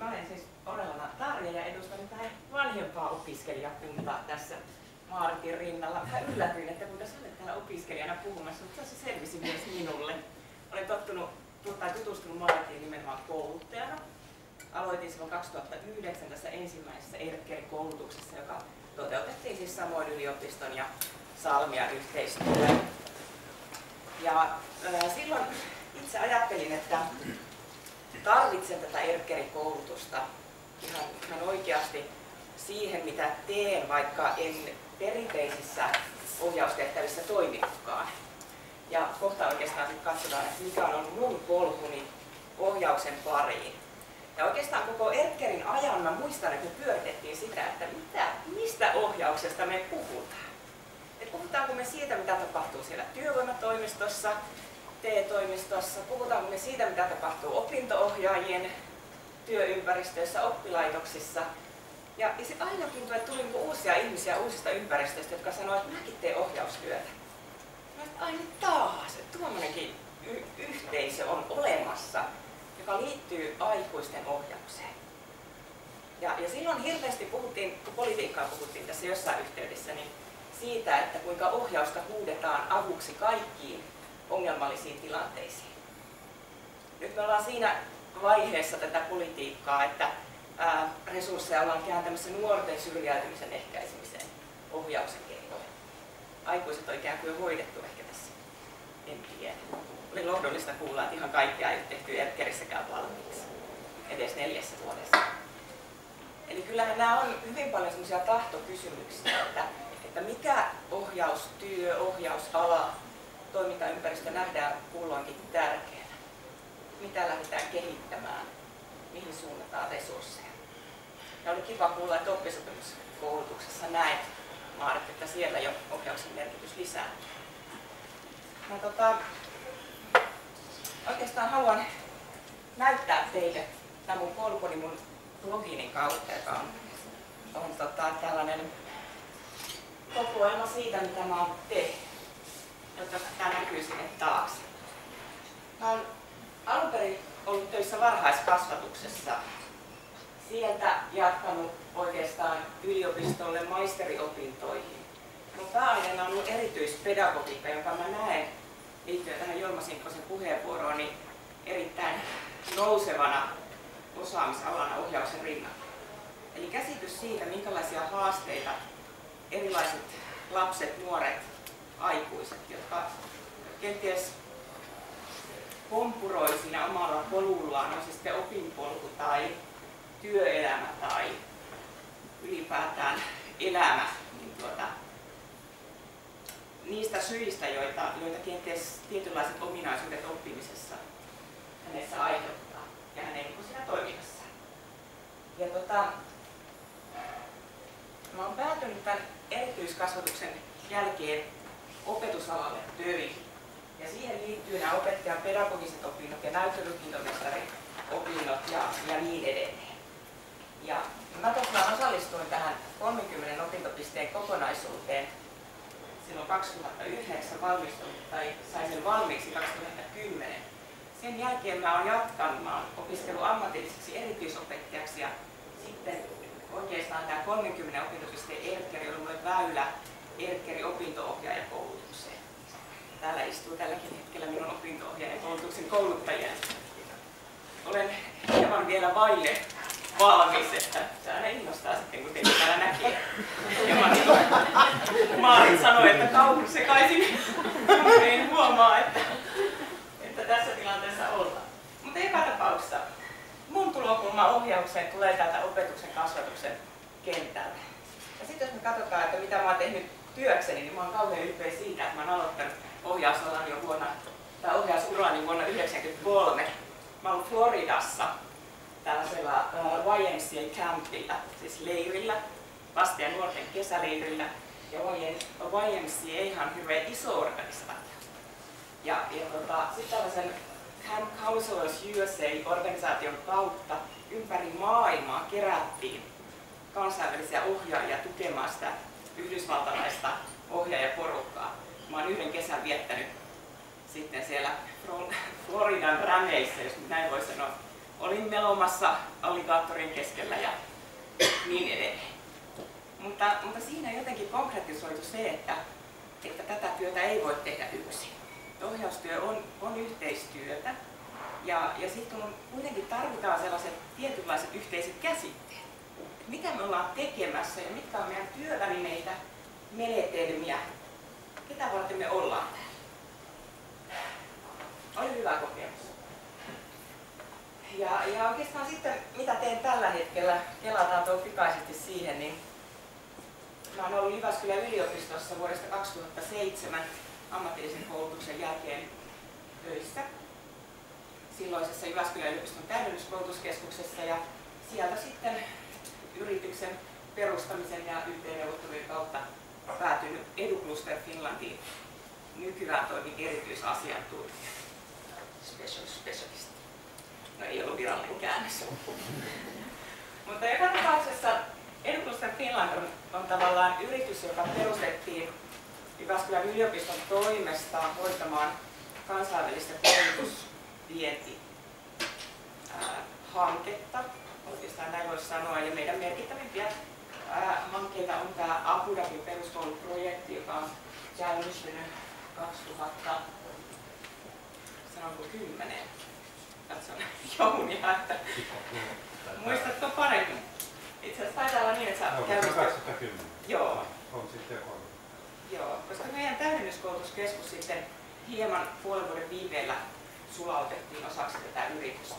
mä olen siis Orellana Tarja ja edustan nyt vähän vanhempaa opiskelijakuntaa tässä Maaritin rinnalla. Mä yllätyin, että kuinka sä olet täällä opiskelijana puhumassa, mutta se selvisi myös minulle. Olen tutustunut Maaritiin nimenomaan kouluttajana. Aloitin silloin 2009 tässä ensimmäisessä ERCKERI-koulutuksessa, joka toteutettiin siis samoin yliopiston ja Salmian yhteistyöllä. Ja silloin itse ajattelin, että tarvitsen tätä ERCKERI-koulutusta ihan oikeasti siihen, mitä teen, vaikka en perinteisissä ohjaustehtävissä toimikaan. Ja kohta oikeastaan sitten katsotaan, että mikä on ollut mun polkuni ohjauksen pariin. Ja oikeastaan koko ERCKERin ajan mä muistan, että me pyöritettiin sitä, että mistä ohjauksesta me puhutaan. Et puhutaanko me siitä, mitä tapahtuu siellä työvoimatoimistossa, TE-toimistossa, puhutaanko me siitä, mitä tapahtuu opinto-ohjaajien työympäristöissä, oppilaitoksissa. Ja sitten aina tuntui, että tuli uusia ihmisiä uusista ympäristöistä, jotka sanoivat, että mäkin teen ohjaustyötä. No, että ai nyt taas, että tuommoinenkin yhteisö on olemassa, joka liittyy aikuisten ohjaukseen. Ja silloin hirveästi puhuttiin, kun politiikkaa puhuttiin tässä jossain yhteydessä, niin siitä, että kuinka ohjausta huudetaan avuksi kaikkiin ongelmallisiin tilanteisiin. Nyt me ollaan siinä vaiheessa tätä politiikkaa, että resursseja ollaan kääntämässä nuorten syrjäytymisen ehkäisemiseen ohjauksen keinoin. Aikuiset on ikään kuin hoidettu ehkä tässä. En tiedä. Oli lohdollista kuulla, että ihan kaikkea ei ole tehty ERCKERissäkään valmiiksi. Edes 4 vuodessa. Eli kyllähän nämä on hyvin paljon sellaisia tahtokysymyksiä, että mikä ohjaustyö, ohjausala, toimintaympäristö nähdään kulloinkin tärkeänä. Mitä lähdetään kehittämään, mihin suunnataan resursseja. Ja oli kiva kuulla, että oppisopimuskoulutuksessa näet, Maarit, että siellä jo ohjauksen merkitys lisää. Oikeastaan haluan näyttää teille tämän mun polkuni mun blogini kautta, joka on tällainen kokoelma siitä, mitä mä oon tehnyt, jotta tämä näkyy sinne taakse. Mä oon alun perin ollut töissä varhaiskasvatuksessa. Sieltä jatkanut oikeastaan yliopistolle maisteriopintoihin. Mun pääaineena on ollut erityispedagogiikka, jonka mä näen liittyen tähän Jorma Sinkkosen puheenvuoroon niin erittäin nousevana osaamisalana ohjauksen rinnalla. Eli käsitys siitä, minkälaisia haasteita erilaiset lapset, nuoret, aikuiset, jotka kenties kompuroi siinä omalla polullaan, on se sitten opinpolku tai työelämä tai ylipäätään elämä, niin niistä syistä, joita kenties tietynlaiset ominaisuudet oppimisessa hänessä aiheuttaa ja hänen siinä toiminnassaan. Ja mä oon päätynyt tämän erityiskasvatuksen jälkeen opetusalalle töihin. Ja siihen liittyy nämä opettajan pedagogiset opinnot ja näyttötutkintomestarin opinnot ja niin edelleen. Ja mä tosiaan osallistuin tähän 30 opintopisteen kokonaisuuteen silloin 2009 valmistunut tai sain sen valmiiksi 2010. Sen jälkeen mä oon jatkanut, mä oon opiskellut ammatilliseksi erityisopettajaksi ja sitten oikeastaan tämä 30 opintopisteen ERCKERI on ollut väylä ERCKERI opinto-ohjaajakoulutukseen. Täällä istuu tälläkin hetkellä minun opinto-ohjaajakoulutuksen kouluttajia. Olen hieman vielä vaille valmis, että se aina innostaa sitten, kun teitä täällä näkee. Maarit sanoi, että kaupunki sekaisin, en huomaa, että tässä tilanteessa ollaan. Mutta joka tapauksessa mun tulokulma ohjaukseen tulee täältä opetuksen kasvatuksen kentältä. Ja sitten jos me katsotaan, että mitä mä oon tehnyt työkseni, niin mä oon kauhean ylpeä siitä, että mä oon aloittanut ohjausalan jo ohjausurani vuonna 1993. Mä oon Floridassa tällaisella YMCA-campilla, siis leirillä, lasten ja nuorten kesäleirillä. Ja YMCA on hirveän iso organisaatio. Ja sitten tällaisen Camp Counselors USA-organisaation kautta ympäri maailmaa kerättiin kansainvälisiä ohjaajia tukemaan sitä yhdysvaltalaista ohjaajaporukkaa. Mä oon yhden kesän viettänyt sitten siellä Floridan rämeissä, jos näin voi sanoa, olin melomassa alligaattorin keskellä ja niin edelleen. Mutta siinä jotenkin konkretisoitu se, että tätä työtä ei voi tehdä yksin. Ohjaustyö on yhteistyötä ja sitten kuitenkin tarvitaan sellaiset tietynlaiset yhteiset käsitteet. Mitä me ollaan tekemässä ja mitkä on meidän työvälineitä, menetelmiä, ketä varten me ollaan täällä. Oli hyvä kokemus. Ja oikeastaan sitten, mitä teen tällä hetkellä, kelataan tuon pikaisesti siihen, niin mä olen ollut Jyväskylän yliopistossa vuodesta 2007 ammatillisen koulutuksen jälkeen töissä silloisessa Jyväskylän yliopiston täydennyskoulutuskeskuksessa ja sieltä sitten yrityksen perustamisen ja yhteenneuvottelujen kautta päätynyt EduCluster Finlandiin. Nykyään toimin erityisasiantuntija. Specialist. No ei ollut virallinen käännös. Mutta joka tapauksessa EduCluster Finland on tavallaan yritys, joka perustettiin Jyväskylän yliopiston toimesta hoitamaan kansainvälistä koulutusvientihanketta. Oikeastaan näin voisi sanoa. Ja meidän merkittävimpiä hankkeita on tämä Abu Dhabin peruskouluprojekti, joka on käynnistynyt 2010. Katson Jounia, että muistatko paremmin? Itse asiassa taitaa olla niin, että sä käynnistyt. 2010. Joo. On sitten jo 3. Joo, koska meidän täydennyskoulutuskeskus sitten hieman puolen vuoden viiveellä sulautettiin osaksi tätä yritystä.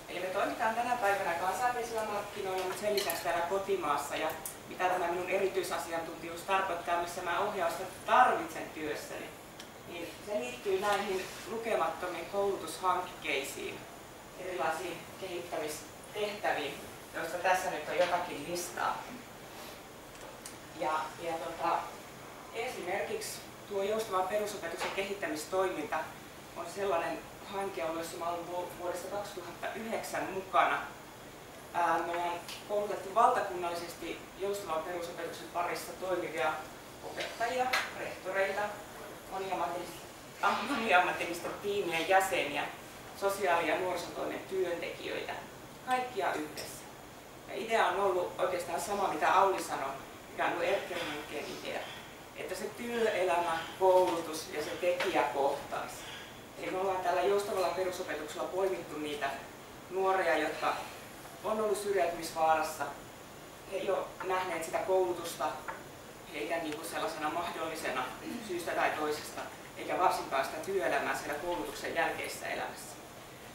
Eli me toimitaan tänä päivänä kansainvälisillä markkinoilla, mutta sen lisäksi täällä kotimaassa. Ja mitä tämä minun erityisasiantuntijuus tarkoittaa, missä mä ohjausta tarvitsen työssäni, niin se liittyy näihin lukemattomiin koulutushankkeisiin, erilaisiin kehittämistehtäviin, joista tässä nyt on jotakin listaa. Esimerkiksi tuo joustava perusopetuksen kehittämistoiminta on sellainen hanke, jossa mä olen vuodesta 2009 mukana. Me ollaan koulutettu valtakunnallisesti joustavan perusopetuksen parissa toimivia opettajia, rehtoreita, moniammatillisten tiimien jäseniä, sosiaali- ja nuorisotoimen työntekijöitä, kaikkia yhdessä. Ja idea on ollut oikeastaan sama, mitä Auli sanoi, mikä on ollut Erkkelin idea, että se työelämä, koulutus ja se tekijä kohtaisi. Eli me ollaan täällä joustavalla perusopetuksella poimittu niitä nuoria, jotka on ollut syrjäytymisvaarassa. He ei ole nähneet sitä koulutusta eikä sellaisena mahdollisena syystä tai toisesta, eikä varsinkaan sitä työelämää siellä koulutuksen jälkeisessä elämässä.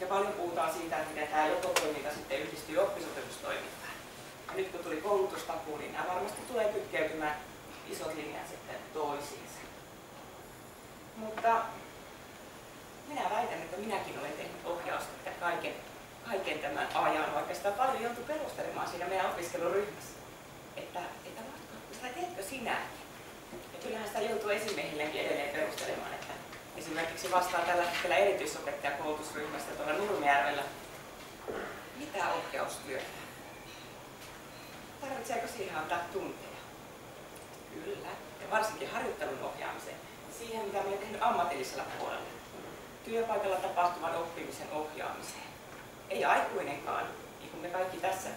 Ja paljon puhutaan siitä, että miten tämä joukkotoiminta sitten yhdistyy oppisopetustoimintaan. Ja nyt kun tuli koulutustakuu, niin nämä varmasti tulee kytkeytymään isot linjat sitten toisiinsa. Mutta minä väitän, että minäkin olen tehnyt ohjausta kaiken tämän ajan, vaikka sitä paljon joutui perustelemaan siinä meidän opiskeluryhmässä. Että teetkö sinäkin? Ja kyllähän sitä joutuu esimiehillekin edelleen perustelemaan, että esimerkiksi vastaan tällä hetkellä erityisopettajakoulutusryhmästä tuolla Nurmijärvellä. Mitä ohjaustyötä? Tarvitseeko siihen antaa tunteja? Kyllä. Ja varsinkin harjoittelun ohjaamiseen. Siihen, mitä olen tehnyt ammatillisella puolella. Työpaikalla tapahtuvan oppimisen ohjaamiseen. Ei aikuinenkaan, niin kuin me kaikki tässä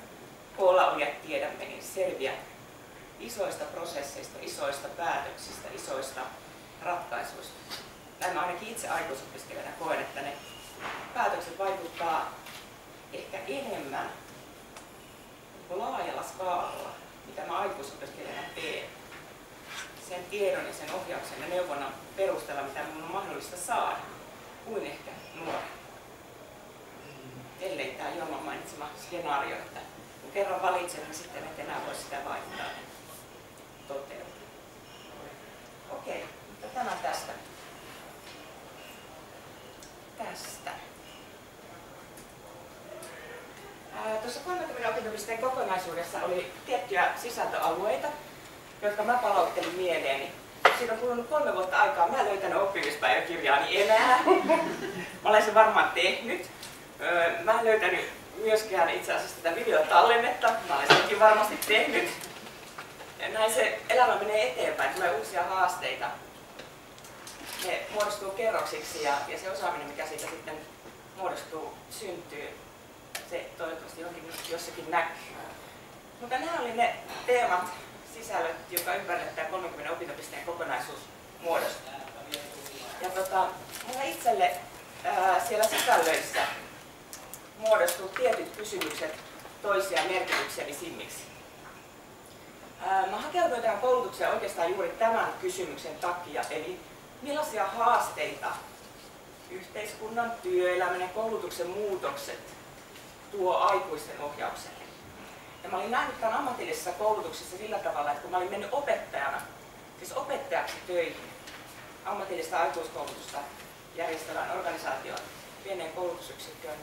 koolla olijat tiedämme, niin selviä isoista prosesseista, isoista päätöksistä, isoista ratkaisuista. Näin mä ainakin itse aikuisopiskelijana koen, että ne päätökset vaikuttaa ehkä enemmän laajalla skaalalla, mitä mä aikuisopiskelijana teen. Sen tiedon ja sen ohjauksen ja neuvonnan perusteella, mitä minun on mahdollista saada, kuin ehkä nuori. Ellei tämä Jorman mainitsema skenaario, että kun kerran valitsen, niin sitten et enää voi sitä vaihtaa toteuttaa. Okei, mutta tämä tästä. Tuossa 30 opintopisteen kokonaisuudessa oli tiettyjä sisältöalueita, jotka mä palauttelin mieleeni. Siitä on kulunut 3 vuotta aikaa. Mä en löytänyt oppimispäiväkirjaani enää. Mä olen sen varmaan tehnyt. Mä en löytänyt myöskään itse asiassa tätä videotallennetta. Mä olen senkin varmasti tehnyt. Ja näin se elämä menee eteenpäin. Tulee uusia haasteita. Ne muodostuu kerroksiksi ja se osaaminen, mikä siitä sitten muodostuu, syntyy, se toivottavasti jossakin näkyy. Mutta nämä oli ne teemat, sisällöt, joka ympärille tämä 30 opintopisteen kokonaisuus muodostuu. Ja mulla itselle siellä sisällöissä muodostuu tietyt kysymykset toisia merkityksellisimmiksi. Mä hakeuduin tähän koulutukseen oikeastaan juuri tämän kysymyksen takia, eli millaisia haasteita yhteiskunnan, työelämän ja koulutuksen muutokset tuo aikuisten ohjaukselle. Ja mä olin nähnyt tämän ammatillisessa koulutuksessa sillä tavalla, että kun mä olin mennyt opettajana, siis opettajaksi töihin, ammatillista aikuiskoulutusta järjestävään organisaatioon, pieneen koulutusyksikköön,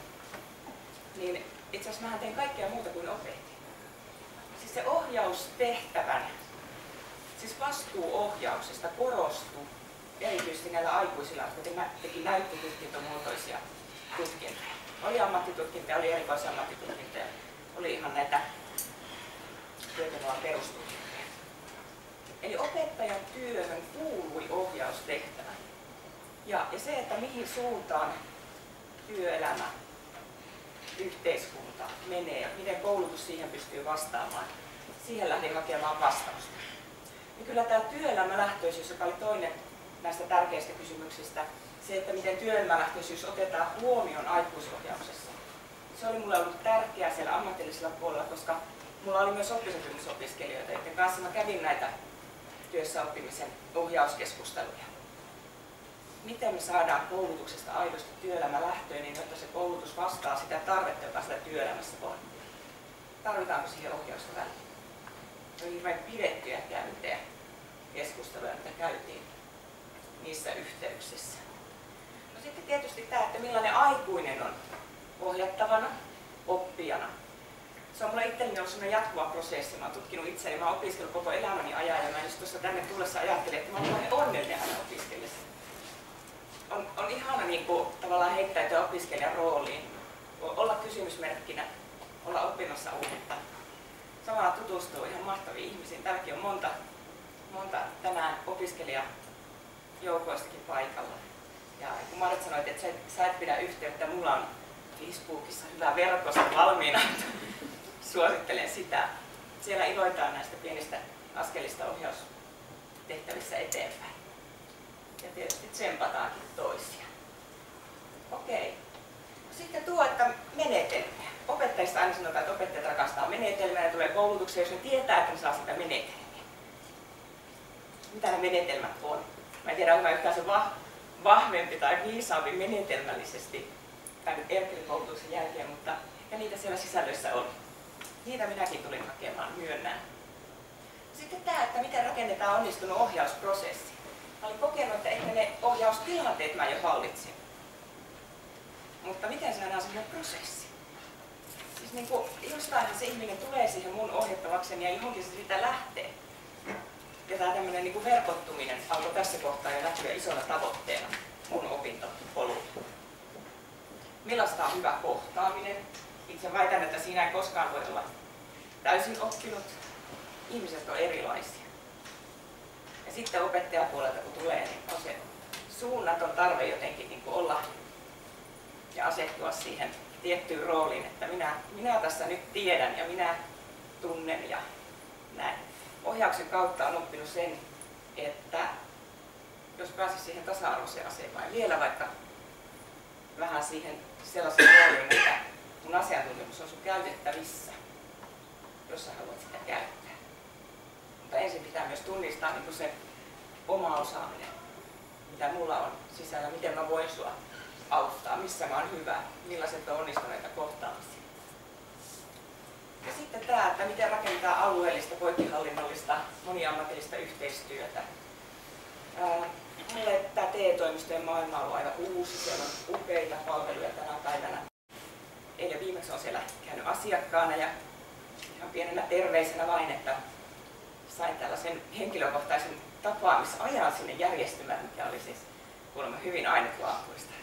niin itse asiassa mähän tein kaikkea muuta kuin opetin. Siis se ohjaustehtävän, siis vastuu ohjauksesta korostui erityisesti näillä aikuisilla, jotka teki näyttötutkintomuotoisia tutkintoja. Oli ammattitutkintoja, oli erikoisammattitutkintoja, oli ihan näitä työtenoa perustutkintoja. Eli opettajan työhön kuului ohjaustehtävä. Ja se, että mihin suuntaan työelämä, yhteiskunta menee, miten koulutus siihen pystyy vastaamaan, siihen lähdin hakemaan vastausta. Ja kyllä tämä työelämälähtöisyys, joka oli toinen näistä tärkeistä kysymyksistä, se, että miten työelämälähtöisyys otetaan huomioon aikuisohjauksessa. Se oli mulle ollut tärkeää siellä ammatillisella puolella, koska mulla oli myös oppisopimusopiskelijoita, joiden kanssa mä kävin näitä työssäoppimisen ohjauskeskusteluja. Miten me saadaan koulutuksesta aidosti työelämälähtöinen, jotta se koulutus vastaa sitä tarvetta, joka sitä työelämässä on. Tarvitaanko siihen ohjausta väliin? Se oli hirveän pidettyjä käyntejä keskusteluja, mitä käytiin niissä yhteyksissä. No sitten tietysti tämä, että millainen aikuinen on ohjattavana, oppijana. Se on mulle itselleni ollut sellainen jatkuva prosessi. Mä oon tutkinut itseäni, mä oon opiskellut koko elämäni ajan ja mä just tuossa tänne tullessa ajattelin, että mä oon onnellinen aina opiskellessa. On ihana niin kuin, tavallaan heittäytyä opiskelijan rooliin, olla kysymysmerkkinä, olla oppimassa uutta. Samalla tutustuu ihan mahtaviin ihmisiin. Täälläkin on monta tänään opiskelijajoukoistakin paikalla. Ja kun Marit sanoit, että sä et pidä yhteyttä, mulla on Facebookissa hyvä verkosto valmiina. Suosittelen sitä. Siellä iloitaan näistä pienistä askelista ohjaustehtävissä eteenpäin. Ja tietysti tsempataankin toisia. Okei. Sitten tuo, että menetelmiä. Opettajista aina sanotaan, että opettajat rakastaa menetelmää ja tulee koulutukseen, jos ne tietää, että ne saa sitä menetelmiä. Mitä ne menetelmät on? Mä en tiedä, onko mä yhtään se vahvempi tai viisaampi menetelmällisesti tämän erkkilikoulutuksen jälkeen, mutta ehkä niitä siellä sisällöissä on. Niitä minäkin tulin hakemaan, myönnään. Sitten tämä, että miten rakennetaan onnistunut ohjausprosessi. Mä olin kokenut, että ehkä ne ohjaustilanteet mä jo hallitsin. Mutta miten saadaan sellainen prosessi? Siis niin kuin, jostainhan se ihminen tulee siihen mun ohjattavakseni ja johonkin se siitä lähtee. Ja tämä tämmöinen niin kuin verkottuminen alkoi tässä kohtaa jo näkyä isona tavoitteena mun opintopolulla. Millaista on hyvä kohtaaminen? Itse väitän, että siinä ei koskaan voi olla täysin oppinut. Ihmiset on erilaisia. Ja sitten opettajapuolelta kun tulee, niin on se suunnaton tarve jotenkin niin kuin olla ja asettua siihen tiettyyn rooliin, että minä tässä nyt tiedän ja minä tunnen ja näin. Ohjauksen kautta on oppinut sen, että jos pääsisi siihen tasa-arvoiseen asemaan ja vielä vaikka vähän siihen sellaisen rooliin, että mun asiantuntemus on sun käytettävissä, jos sä haluat sitä käyttää. Mutta ensin pitää myös tunnistaa niin se oma osaaminen, mitä mulla on sisällä, miten mä voin sua auttaa, missä mä oon hyvä, millaiset on onnistuneita kohtaamisia. Ja sitten tämä, että miten rakentaa alueellista, poikkihallinnollista, moniammatillista yhteistyötä. Mulle tämä TE-toimistojen maailma on ollut aivan uusi, siellä on upeita palveluja tänä päivänä. Eilen viimeksi olen siellä käynyt asiakkaana ja ihan pienenä terveisenä vain, että sain tällaisen henkilökohtaisen tapaamisajan sinne järjestymään, mikä oli siis kuulemma hyvin ainutlaatuista.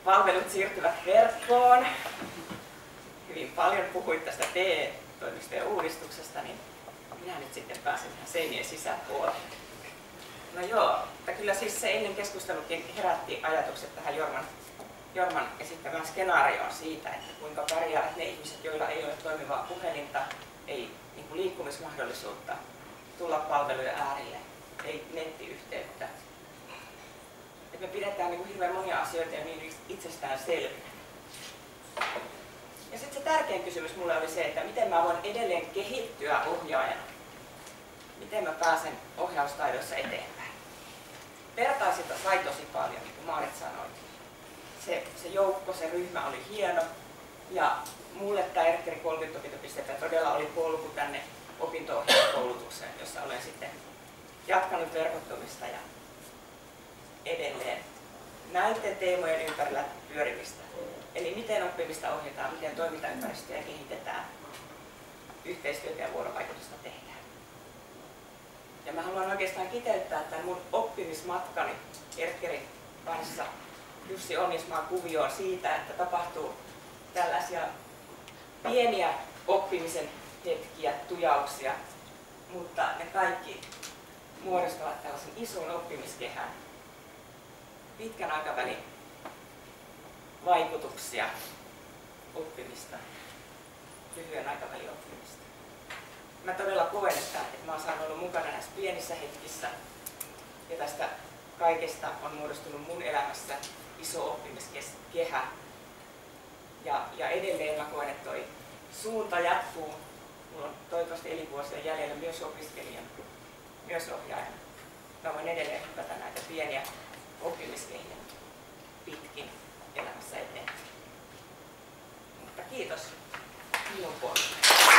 Palvelut siirtyvät verkkoon. Hyvin paljon puhuit tästä TE-toimistojen uudistuksesta, niin minä nyt sitten pääsen tähän seinien sisäpuolelle. No joo, mutta kyllä siis se ennen keskustelukin herätti ajatukset tähän Jorman Jorman esittämään skenaarioon siitä, että kuinka pärjäävät ne ihmiset, joilla ei ole toimivaa puhelinta, ei niin kuin liikkumismahdollisuutta, tulla palvelujen äärelle, ei nettiyhteyttä. Et me pidetään niin kuin hirveän monia asioita ja niin itsestään selvinä. Ja sitten se tärkein kysymys mulle oli se, että miten mä voin edelleen kehittyä ohjaajana. Miten mä pääsen ohjaustaidoissa eteenpäin. Vertaisilta sai tosi paljon, niin kuin Maarit sanoi. Se joukko, se ryhmä oli hieno. Ja mulle tämä Erkkeri 30 opintopistettä todella oli polku tänne opinto-ohjauskoulutukseen, jossa olen sitten jatkanut verkottumista ja edelleen näiden teemojen ympärillä pyörimistä. Eli miten oppimista ohjataan, miten toimintaympäristöjä kehitetään, yhteistyötä ja vuorovaikutusta tehdään. Ja mä haluan oikeastaan kiteyttää tämän mun oppimismatkani Erkkerin kanssa Jussi Onnismaan kuvioon siitä, että tapahtuu tällaisia pieniä oppimisen hetkiä, tujauksia, mutta ne kaikki muodostavat tällaisen ison oppimiskehän, pitkän aikavälin vaikutuksia oppimista, lyhyen aikavälin oppimista. Mä todella koen, että mä oon saanut olla mukana näissä pienissä hetkissä ja tästä kaikesta on muodostunut mun elämässä iso oppimiskehä. Ja edelleen mä koen, että toi suunta jatkuu. Mulla on toivottavasti elinvuosia jäljellä myös opiskelijana, myös ohjaajana. Mä voin edelleen hypätä näitä pieniä oppimiskehiä pitkin elämässä eteenpäin. Mutta kiitos minun puolestani.